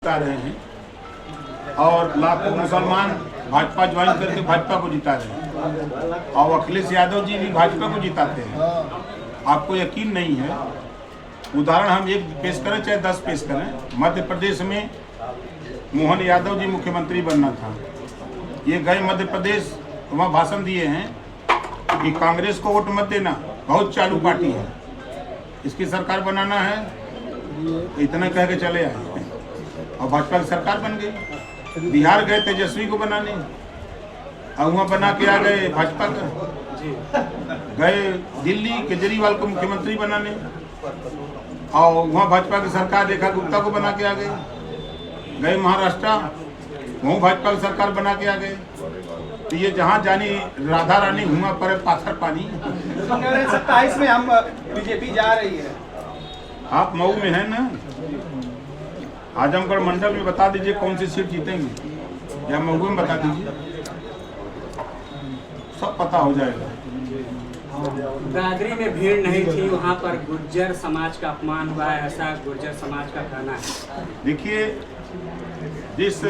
जिता रहे हैं और लाखों मुसलमान भाजपा ज्वाइन करके भाजपा को जिता रहे हैं और अखिलेश यादव जी भी भाजपा को जिताते हैं। आपको यकीन नहीं है, उदाहरण हम एक पेश करें चाहे 10 पेश करें। मध्य प्रदेश में मोहन यादव जी मुख्यमंत्री बनना था, ये गए मध्य प्रदेश, वहाँ भाषण दिए हैं कि कांग्रेस को वोट मत देना, बहुत चालू पार्टी है, इसकी सरकार बनाना है, इतना कह के चले आए और भाजपा की सरकार बन गई। बिहार गए तेजस्वी को बनाने और वहाँ बना के आ गए भाजपा का। गए दिल्ली केजरीवाल को मुख्यमंत्री बनाने और वहाँ भाजपा की सरकार रेखा गुप्ता को बना के आ गए। गए महाराष्ट्र, वहाँ भाजपा की सरकार बना के आ गए। तो ये जहाँ जानी राधा रानी हुआ पर पाथर पानी। 27 में हम बीजेपी जा रही है। आप मऊ में हैं ना, आजमगढ़ मंडल में बता दीजिए कौन सी सीट जीतेंगे, या मऊ में बता दीजिए, सब पता हो जाएगा। दादरी में भीड़ नहीं थी, वहाँ पर गुर्जर समाज का अपमान हुआ है, ऐसा गुर्जर समाज का कहना है। देखिए, जिस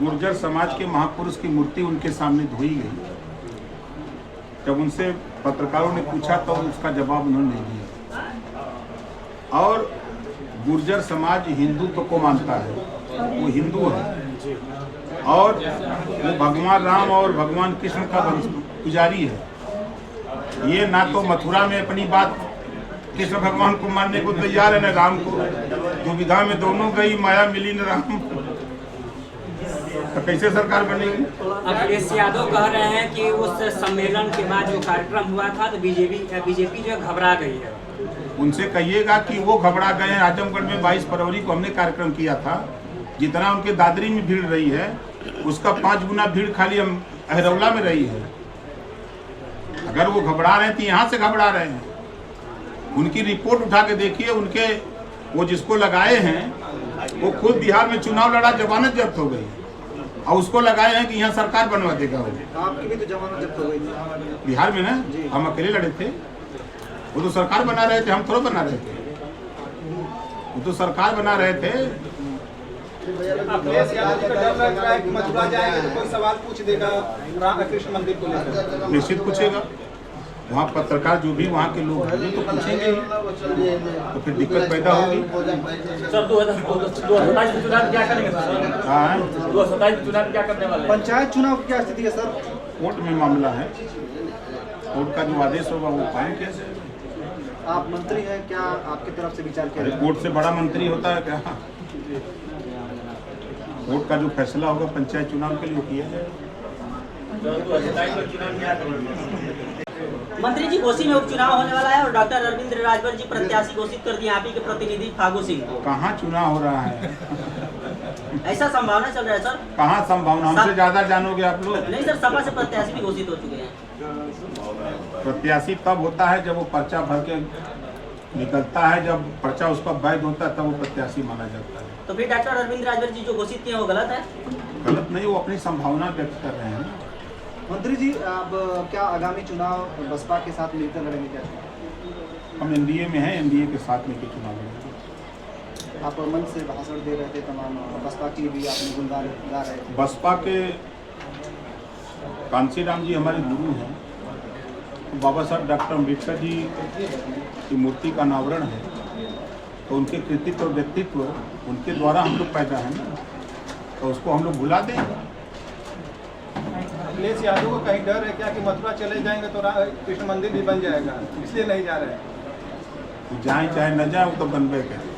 गुर्जर समाज के महापुरुष की मूर्ति उनके सामने धोई गई, जब उनसे पत्रकारों ने पूछा तो उसका जवाब उन्होंने नहीं दिया। और गुर्जर समाज हिंदुत्व को मानता है, वो हिंदू है और वो भगवान राम और भगवान कृष्ण का पुजारी है। ये ना तो मथुरा में अपनी बात कृष्ण भगवान को मानने को तैयार है, न राम को। दुविधा में दोनों गई, माया मिली न राम, तो कैसे सरकार बनेगी? अखिलेश यादव कह रहे हैं कि उस सम्मेलन के बाद जो कार्यक्रम हुआ था तो बीजेपी जो है घबरा गई है। उनसे कहिएगा कि वो घबरा गए हैं। आजमगढ़ में 22 फरवरी को हमने कार्यक्रम किया था, जितना उनके दादरी में भीड़ रही है उसका 5 गुना भीड़ खाली हम अहरौला में रही है। अगर वो घबरा रहे हैं तो यहाँ से घबरा रहे हैं। उनकी रिपोर्ट उठा के देखिए, उनके वो जिसको लगाए हैं वो खुद बिहार में चुनाव लड़ा, जमानत जब्त हो गई और उसको लगाए हैं कि यहाँ सरकार बनवा देगा। वो आपकी भी तो जमानत जब्त हो गई बिहार में ना, हम अकेले लड़े थे, वो तो सरकार बना रहे थे, हम थोड़ा बना रहे थे, वो तो सरकार बना रहे थे। अखिलेश यादव का डर लग रहा है कि मथुरा जाएंगे तो कोई सवाल पूछ देगा रामकृष्ण मंदिर को लेकर। निश्चित पूछेगा, वहाँ पत्रकार जो भी वहाँ के लोग हैं तो पूछेंगे, तो फिर दिक्कत पैदा होगी। सर 2027 चुनाव क्या करेंगे सर? हाँ, 2027 चुनाव क्या करने वाले हैं? पंचायत चुनाव की क्या स्थिति है सर? कोर्ट में मामला है, कोर्ट का जो आदेश होगा वो पाएंगे। आप मंत्री हैं, क्या आपकी तरफ से विचार किया? अरे कोर्ट से बड़ा मंत्री होता है क्या? कोर्ट का जो फैसला होगा पंचायत चुनाव के लिए किया जाएगा। मंत्री जी, घोसी में उपचुनाव होने वाला है और डॉक्टर अरविंद राजभर जी प्रत्याशी घोषित कर दिए, आप ही के प्रतिनिधि फागू सिंह को। कहाँ चुनाव हो रहा है? ऐसा संभावना चल रहा है सर? कहाँ संभावना? हमसे ज्यादा जानोगे आप लोग। नहीं सर, सपा से प्रत्याशी भी घोषित हो चुके हैं। प्रत्याशी तब होता है जब वो पर्चा भर के निकलता है, जब पर्चा उसका वैध होता है तब वो प्रत्याशी माना जाता है। तो फिर डॉक्टर अरविंद राजभर जी जो घोषित किए वो गलत है? गलत नहीं, वो अपनी संभावना व्यक्त कर रहे हैं। मंत्री जी, अब क्या आगामी चुनाव बसपा के साथ मिलकर लड़ेंगे क्या? हम एनडीए में हैं, एनडीए के साथ मिलकर चुनाव लड़ेंगे। आप मंच से भाषण दे रहे थे, तमाम बसपा की भी आपने गुणगान गा रहे थे। बसपा के कांशीराम जी हमारे गुरु हैं, बाबा साहब डॉक्टर अम्बेडकर जी की मूर्ति का अनावरण है, तो उनके कृतित्व और व्यक्तित्व उनके द्वारा हम लोग पैदा हैं ना, तो उसको हम लोग भुला दें? अखिलेश यादव को कहीं डर है क्या कि मथुरा चले जाएंगे तो कृष्ण मंदिर भी बन जाएगा, इसलिए नहीं जा रहे हैं? जाए चाहे न जाए, वो तो बनबे करें।